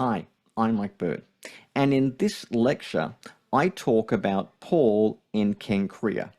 Hi, I'm Mike Bird, and in this lecture, I talk about Paul in Cenchreae,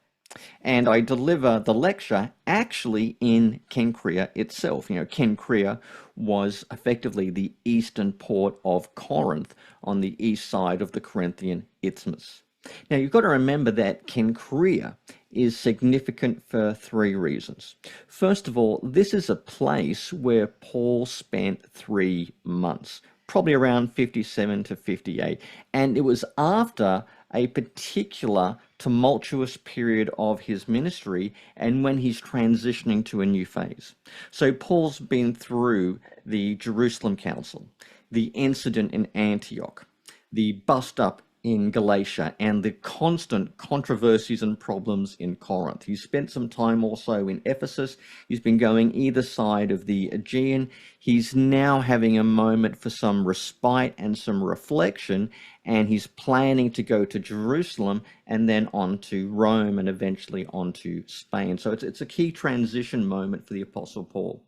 and I deliver the lecture actually in Cenchreae itself. Cenchreae was effectively the eastern port of Corinth on the east side of the Corinthian isthmus. Now, you've got to remember that Cenchreae is significant for three reasons. First of all, this is a place where Paul spent 3 months, probably around 57 to 58, and it was after a particular tumultuous period of his ministry and when he's transitioning to a new phase. So Paul's been through the Jerusalem Council, the incident in Antioch, the bust-up in Galatia, and the constant controversies and problems in Corinth. He's spent some time also in Ephesus. He's been going either side of the Aegean. He's now having a moment for some respite and some reflection, and he's planning to go to Jerusalem and then on to Rome and eventually on to Spain. So it's a key transition moment for the Apostle Paul.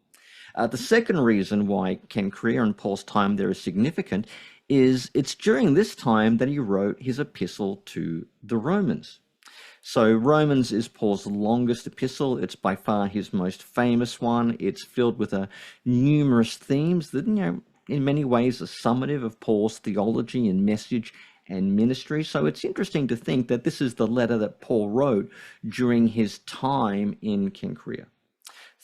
The second reason why Cenchreae and Paul's time there is significant is it's during this time that he wrote his epistle to the Romans. So Romans is Paul's longest epistle. It's by far his most famous one. It's filled with numerous themes that, in many ways are summative of Paul's theology and message and ministry. So it's interesting to think that this is the letter that Paul wrote during his time in Cenchreae.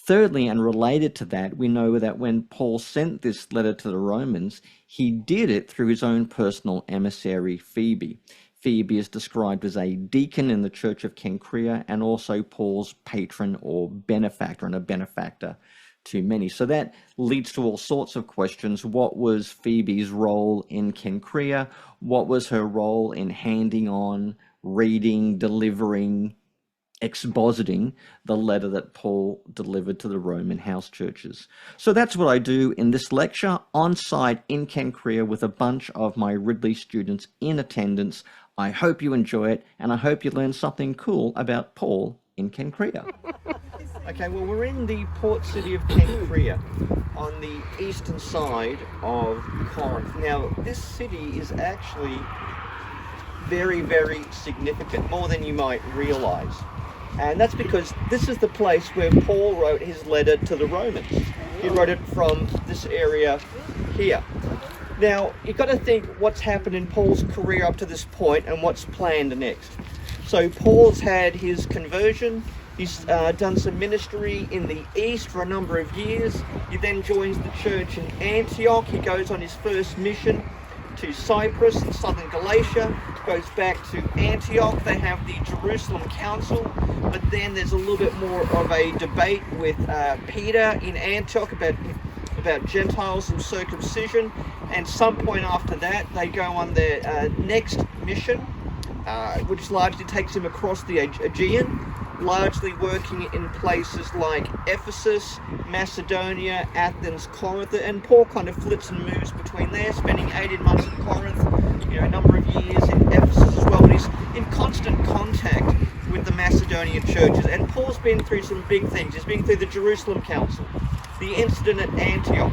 Thirdly, and related to that, we know that when Paul sent this letter to the Romans, he did it through his own personal emissary, Phoebe. Phoebe is described as a deacon in the church of Cenchreae and also Paul's patron or benefactor, and a benefactor to many. So that leads to all sorts of questions. What was Phoebe's role in Cenchreae? What was her role in handing on, reading, delivering, expositing the letter that Paul delivered to the Roman house churches? So that's what I do in this lecture on site in Cenchreae with a bunch of my Ridley students in attendance. I hope you enjoy it, and I hope you learn something cool about Paul in Cenchreae. Okay, well, we're in the port city of Cenchreae on the eastern side of Corinth. Now, this city is actually very, very significant, more than you might realize. And that's because this is the place where Paul wrote his letter to the Romans. He wrote it from this area here. Now, you've got to think what's happened in Paul's career up to this point and what's planned next. So Paul's had his conversion. He's done some ministry in the east for a number of years. He then joins the church in Antioch. He goes on his first mission to Cyprus in southern Galatia, goes back to Antioch. They have the Jerusalem Council, but then there's a little bit more of a debate with Peter in Antioch about Gentiles and circumcision, and some point after that they go on their next mission, which largely takes him across the Aegean, largely working in places like Ephesus, Macedonia, Athens, Corinth, and Paul kind of flits and moves between there, spending 18 months in Corinth, a number of years in Ephesus as well, but he's in constant contact with the Macedonian churches. And Paul's been through some big things. He's been through the Jerusalem Council, the incident at Antioch,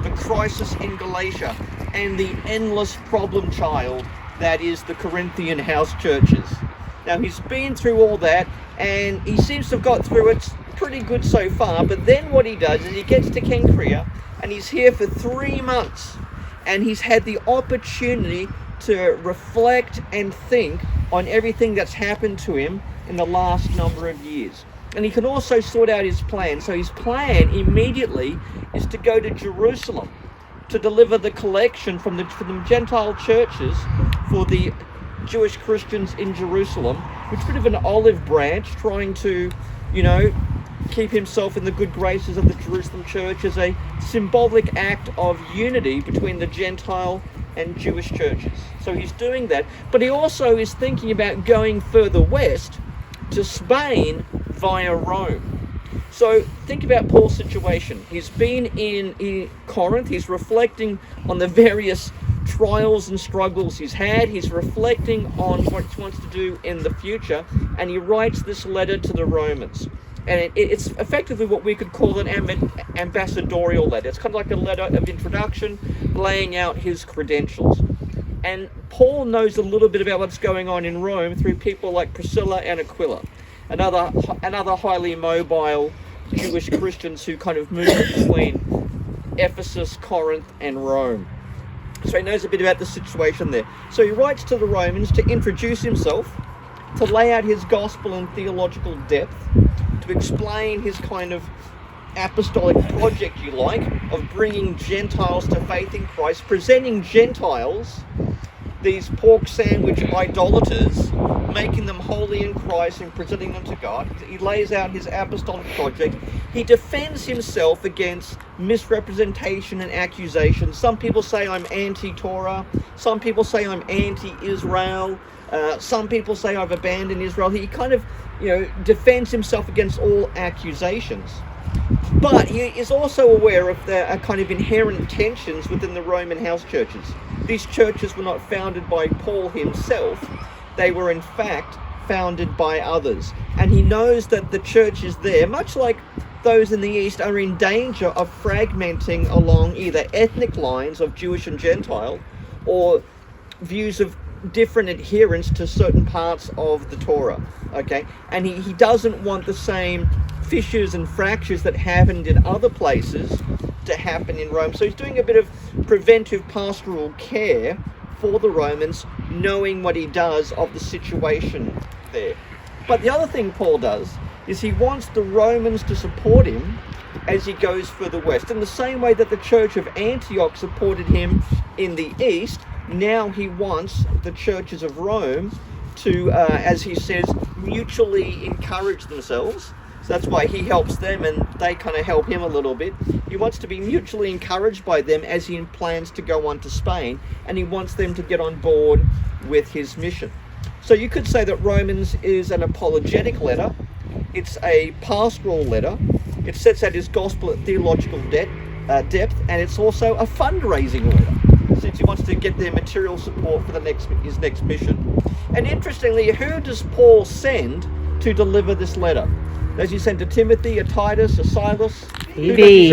the crisis in Galatia, and the endless problem child that is the Corinthian house churches. Now, he's been through all that, and he seems to have got through it pretty good so far, but then what he does is he gets to Cenchreae, and he's here for 3 months, and he's had the opportunity to reflect and think on everything that's happened to him in the last number of years. And he can also sort out his plan. So his plan immediately is to go to Jerusalem to deliver the collection from the Gentile churches for the Jewish Christians in Jerusalem, which is a bit of an olive branch, trying to, keep himself in the good graces of the Jerusalem church as a symbolic act of unity between the Gentile and Jewish churches. So he's doing that, but he also is thinking about going further west to Spain via Rome. So think about Paul's situation. He's been in Corinth. He's reflecting on the various trials and struggles he's had. He's reflecting on what he wants to do in the future, and he writes this letter to the Romans. and it's effectively what we could call an ambassadorial letter. It's kind of like a letter of introduction, laying out his credentials. And Paul knows a little bit about what's going on in Rome through people like Priscilla and Aquila, another highly mobile Jewish Christians who kind of move between Ephesus, Corinth, and Rome. So he knows a bit about the situation there. So he writes to the Romans to introduce himself, to lay out his gospel in theological depth, to explain his kind of apostolic project, you like, of bringing Gentiles to faith in Christ, presenting Gentiles, these pork sandwich idolaters, making them holy in Christ and presenting them to God. He lays out his apostolic project. He defends himself against misrepresentation and accusation. Some people say I'm anti-Torah. Some people say I'm anti-Israel. Some people say I've abandoned Israel. He kind of, defends himself against all accusations. But he is also aware of the kind of inherent tensions within the Roman house churches. These churches were not founded by Paul himself. They were in fact founded by others. And he knows that the churches there, much like those in the East, are in danger of fragmenting along either ethnic lines of Jewish and Gentile or views of different adherence to certain parts of the Torah. Okay? And he doesn't want the same fissures and fractures that happened in other places to happen in Rome. So he's doing a bit of preventive pastoral care for the Romans, knowing what he does of the situation there. But the other thing Paul does is he wants the Romans to support him as he goes further west. In the same way that the church of Antioch supported him in the east, now he wants the churches of Rome to, as he says, mutually encourage themselves. So that's why he helps them and they kind of help him a little bit. He wants to be mutually encouraged by them as he plans to go on to Spain, and he wants them to get on board with his mission. So you could say that Romans is an apologetic letter. It's a pastoral letter. It sets out his gospel at theological depth, and it's also a fundraising letter, since he wants to get their material support for his next mission. And interestingly, who does Paul send to deliver this letter? Does he send to Timothy, a Titus, a Silas? Phoebe,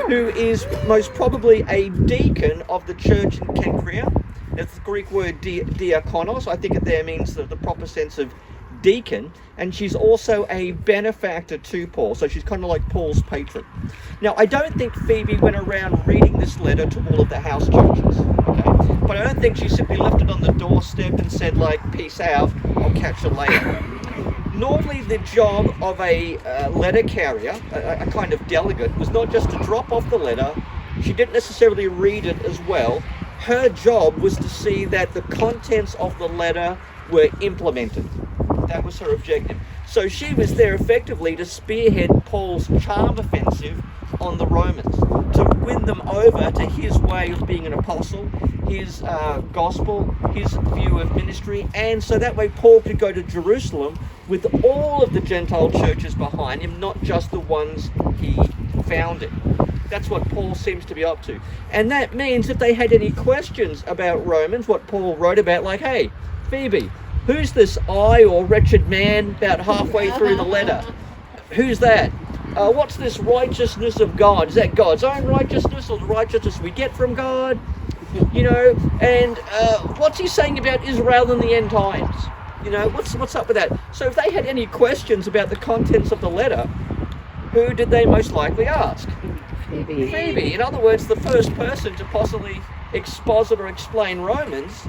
who is most probably a deacon of the church in Cenchreae. It's the Greek word diakonos. I think it there means the proper sense of deacon, and she's also a benefactor to Paul, so she's kind of like Paul's patron. Now, I don't think Phoebe went around reading this letter to all of the house churches, okay? But I don't think she simply left it on the doorstep and said, like, peace out, I'll catch you later. Normally the job of a letter carrier, a kind of delegate, was not just to drop off the letter. She didn't necessarily read it as well. Her job was to see that the contents of the letter were implemented. That was her objective. So she was there effectively to spearhead Paul's charm offensive on the Romans, to win them over to his way of being an apostle, his gospel, his view of ministry, and so that way Paul could go to Jerusalem with all of the Gentile churches behind him, not just the ones he founded. That's what Paul seems to be up to. And that means if they had any questions about Romans, what Paul wrote about, like, hey, Phoebe, who's this I or wretched man about halfway through the letter? Who's that? What's this righteousness of God? Is that God's own righteousness or the righteousness we get from God? And what's he saying about Israel in the end times? What's up with that? So if they had any questions about the contents of the letter, who did they most likely ask? Phoebe. In other words, the first person to possibly exposit or explain Romans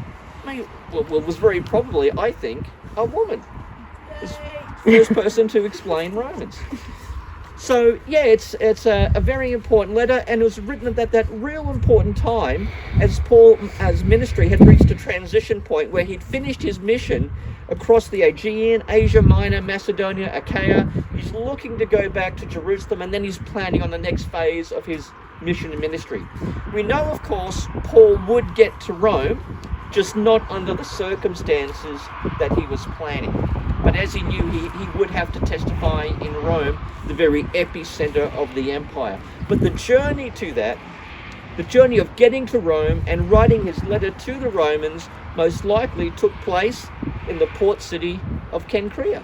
was very probably, I think, a woman. First person to explain Romans. So yeah, it's a very important letter, and it was written at that real important time as Paul's ministry had reached a transition point where he'd finished his mission across the Aegean, Asia Minor, Macedonia, Achaia. He's looking to go back to Jerusalem, and then he's planning on the next phase of his mission and ministry. We know, of course, Paul would get to Rome, just not under the circumstances that he was planning. But as he knew, he would have to testify in Rome, the very epicenter of the empire. But the journey to that, the journey of getting to Rome and writing his letter to the Romans, most likely took place in the port city of Cenchreae.